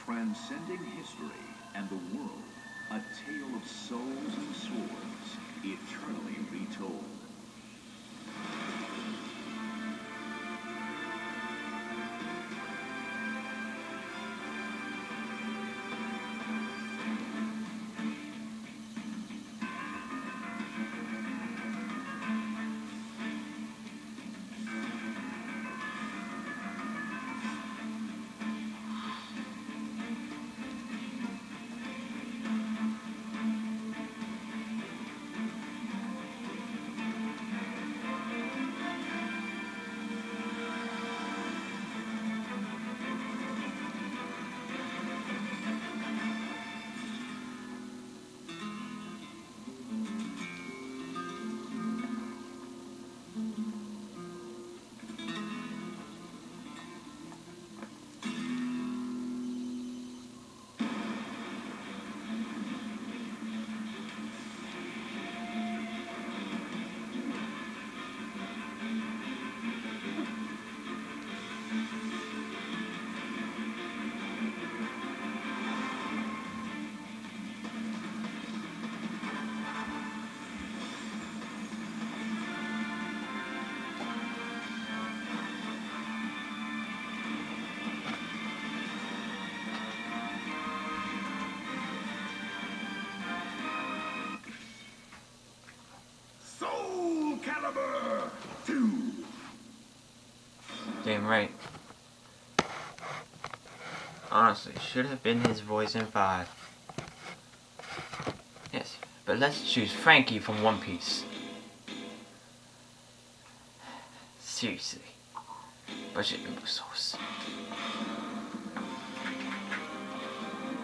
Transcending history and the world, a tale of souls and swords, eternally retold. Calibur2. Damn right. Honestly, should have been his voice in 5. Yes, but let's choose Frankie from One Piece. Seriously. Budget imbeciles.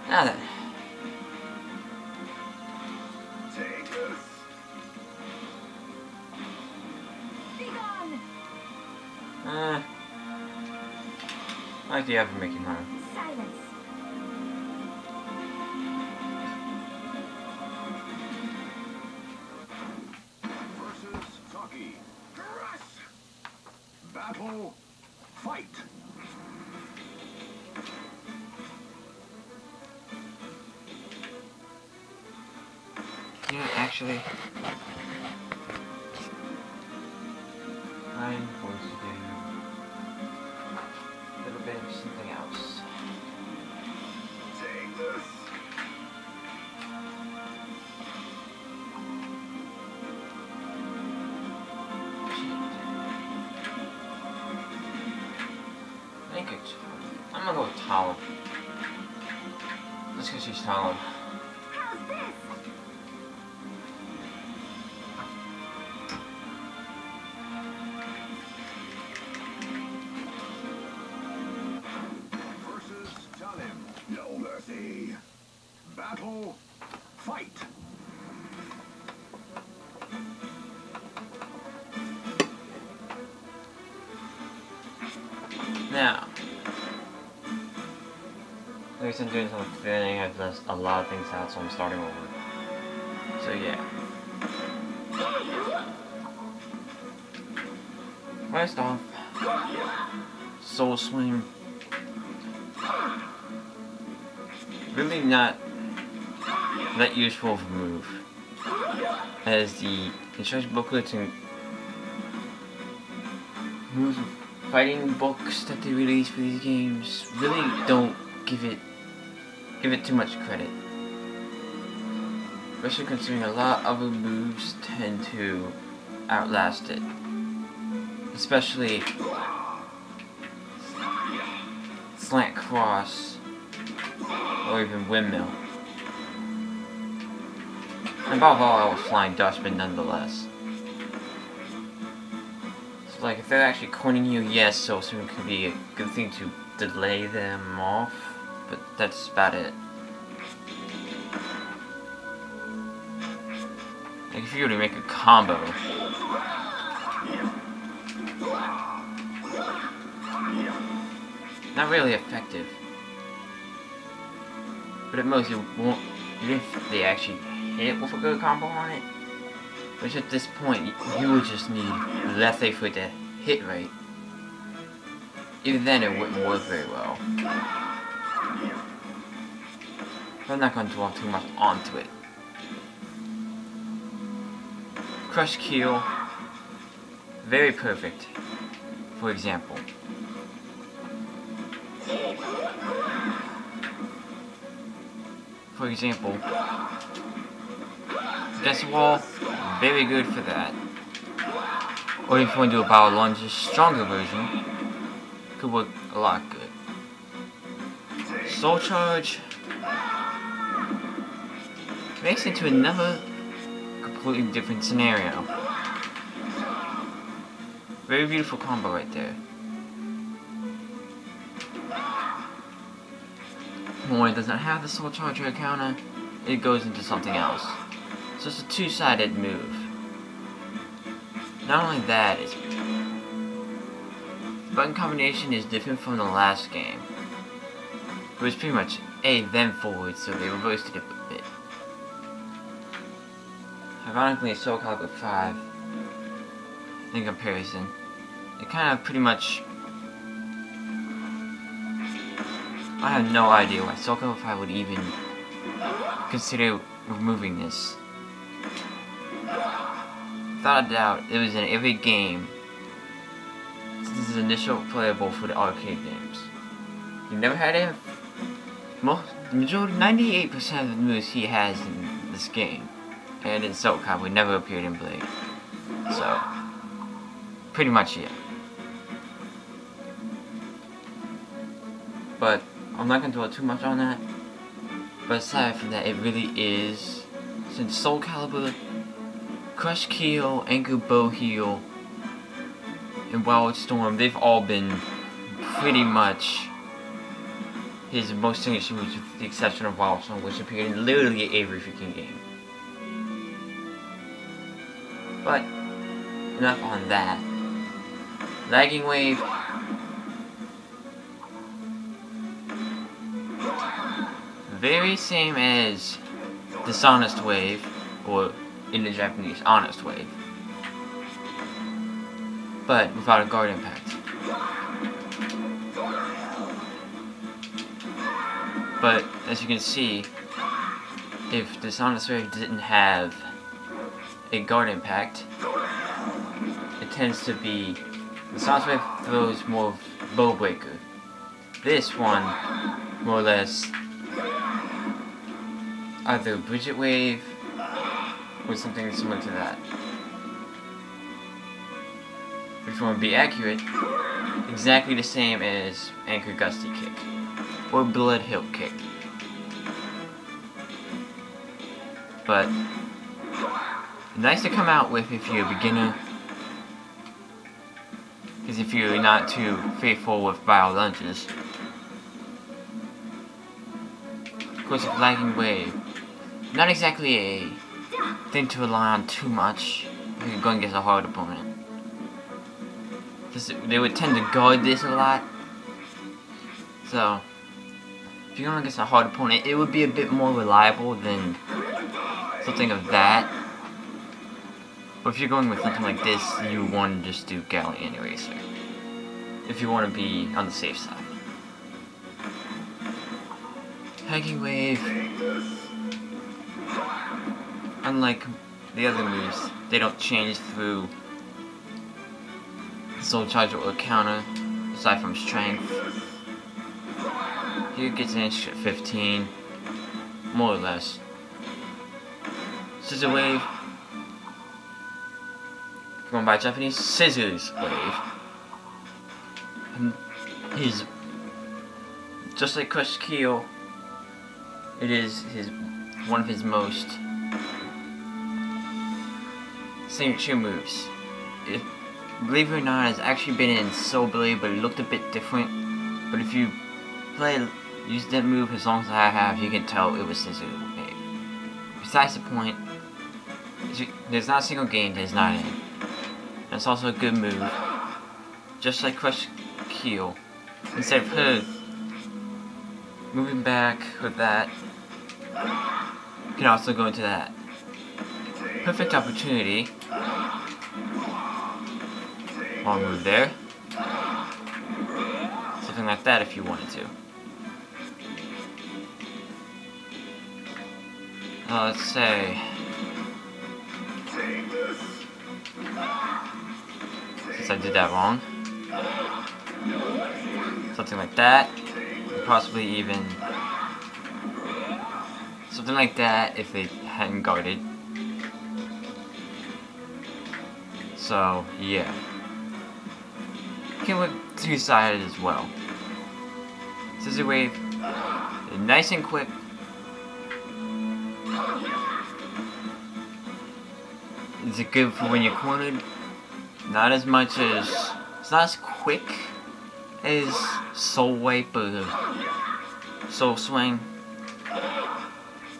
Now then. Take this. I like the idea of making mine. Silence. Versus Taki. Crush. Battle. Fight. You know, actually, I'm going to do a little bit of something else. Take this. I think I'm gonna go with Talon. Just because she's Talon. How's this? No mercy. Battle. Fight. Now, I guess I'm doing some thinning. I've left a lot of things out, so I'm starting over. So yeah. First off, Soul Swing. Really not that useful of a move, as the instruction booklets and move fighting books that they release for these games really don't give it too much credit. Especially considering a lot of other moves tend to outlast it. Especially slant cross or even windmill. And above all, I was flying Dutchman nonetheless. So like, if they're actually cornering you, yes, so soon could be a good thing to delay them off, but that's about it. Like, if you were to make a combo, not really effective. But at most, you won't, even if they actually hit with a good combo on it, which at this point, you would just need Lethe for the hit rate. Even then, it wouldn't work very well. I'm not going to dwell too much onto it. Crush Keel, very perfect. For example, against the wall, very good for that. Or if you want to do a power lunge, a stronger version, could work a lot good. Soul Charge makes it to another completely different scenario. Very beautiful combo right there. When it doesn't have the Soul Charge or a counter, it goes into something else. So it's a two-sided move. Not only that, the button combination is different from the last game. It was pretty much A then forward, so they reversed it a bit. Ironically, Soul Calibur 5, in comparison, it kind of pretty much... I have no idea why Soul Calibur 5 would even consider removing this. Without a doubt, it was in every game since its initial playable for the arcade games. You never had it. The majority, 98% of the moves he has in this game and in Soul Calibur never appeared in Blade. So, pretty much it. But I'm not going to dwell too much on that. But aside from that, it really is, since Soul Calibur, Crush Keel, Anchor Bow Heel, and Wild Storm, they've all been pretty much his most signature moves, with the exception of Wild Storm, which appeared in literally every freaking game. But enough on that. Lagging Wave. Very same as Dishonest Wave, or in the Japanese, Honest Wave, but without a guard impact. But as you can see, if Dishonest Wave didn't have a guard impact, it tends to be Dishonest Wave throws more bow breaker. This one, more or less, either Bridget Wave or something similar to that. If you want to be accurate, exactly the same as Anchor Gusty Kick or Blood Hill Kick. But nice to come out with if you're a beginner, because if you're not too faithful with bio lunges. Of course, with Lagging Wave, not exactly a thing to rely on too much if you're going against a hard opponent. Because they would tend to guard this a lot. So, if you're going against a hard opponent, it would be a bit more reliable than something of that. But if you're going with something like this, you want to just do Galleon Eraser. If you want to be on the safe side. Lagging Wave, unlike the other moves, they don't change through Soul Charge or counter, aside from strength. Here it gets an extra 15, more or less. Scissor Wave, going by Japanese, Scissors Wave. And he's just like Crush Keel. It is one of his most signature moves. Believe it or not, it's actually been in Soul Blade, but it looked a bit different. But if you use that move as long as I have, you can tell it was Scissor Wave. Besides the point, there's not a single game that is not in. And it's also a good move. Just like Crush Keel. Instead of her moving back with that, you can also go into that. Perfect opportunity. Long move there. Something like that if you wanted to. Let's say since I did that wrong, something like that, possibly even something like that if they hadn't guarded. So yeah, can work two-sided as well. Scissor wave, nice and quick. Is it good for when you're cornered? Not as much as, it's not as quick as Soul Wipe or Soul Swing,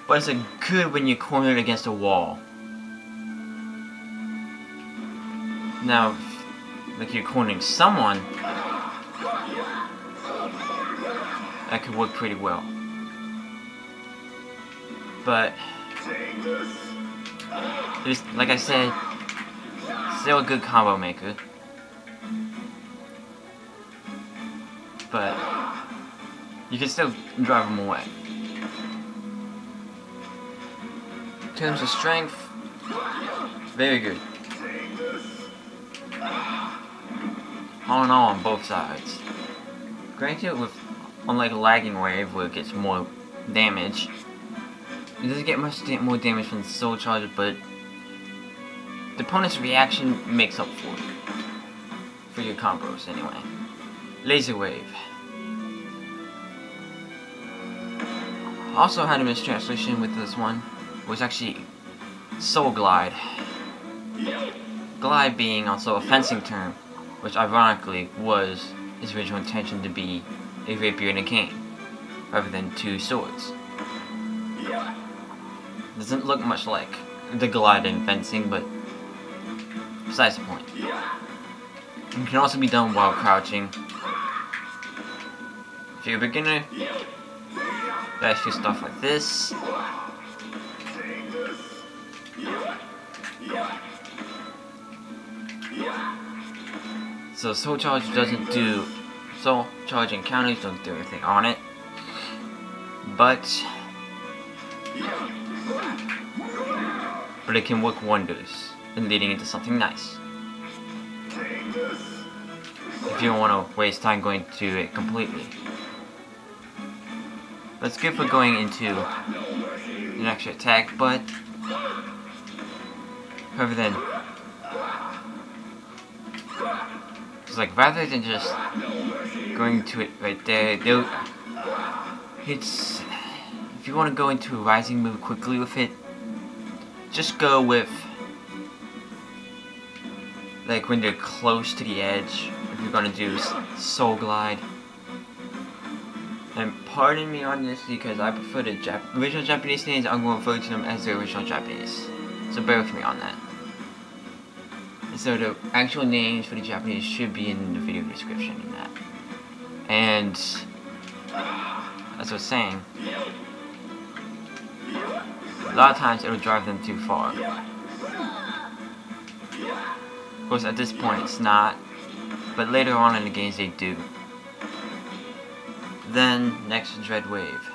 but it's good when you're cornered against a wall. Now, like you're cornering someone, that could work pretty well. But just like I said, still a good combo maker. But you can still drive them away. In terms of strength, very good. All in all on both sides. Granted, with unlike a lagging wave where it gets more damage, it doesn't get much more damage from the soul charge, but the opponent's reaction makes up for it. For your combos, anyway. Laser wave. Also had a mistranslation with this one. It was actually soul glide. Glide being also a fencing term, which ironically was his original intention to be a rapier and a cane, rather than two swords. Doesn't look much like the glide in fencing, but besides the point. It can also be done while crouching. If you're a beginner, that's just stuff like this. So soul charge doesn't do, soul charge encounters don't do anything on it, but it can work wonders in leading into something nice. If you don't want to waste time going to it completely. That's good for going into an extra attack, but rather than, it's like rather than just going to it right there, it's, if you want to go into a rising move quickly with it, just go with, like when they're close to the edge, if you're going to do soul glide. And pardon me on this because I prefer the original Japanese names. I'm going to refer to them as the original Japanese, so bear with me on that. And so the actual names for the Japanese should be in the video description in that. And as I was saying, a lot of times it'll drive them too far. Of course, at this point it's not, but later on in the games they do. Then, next, Dread Wave.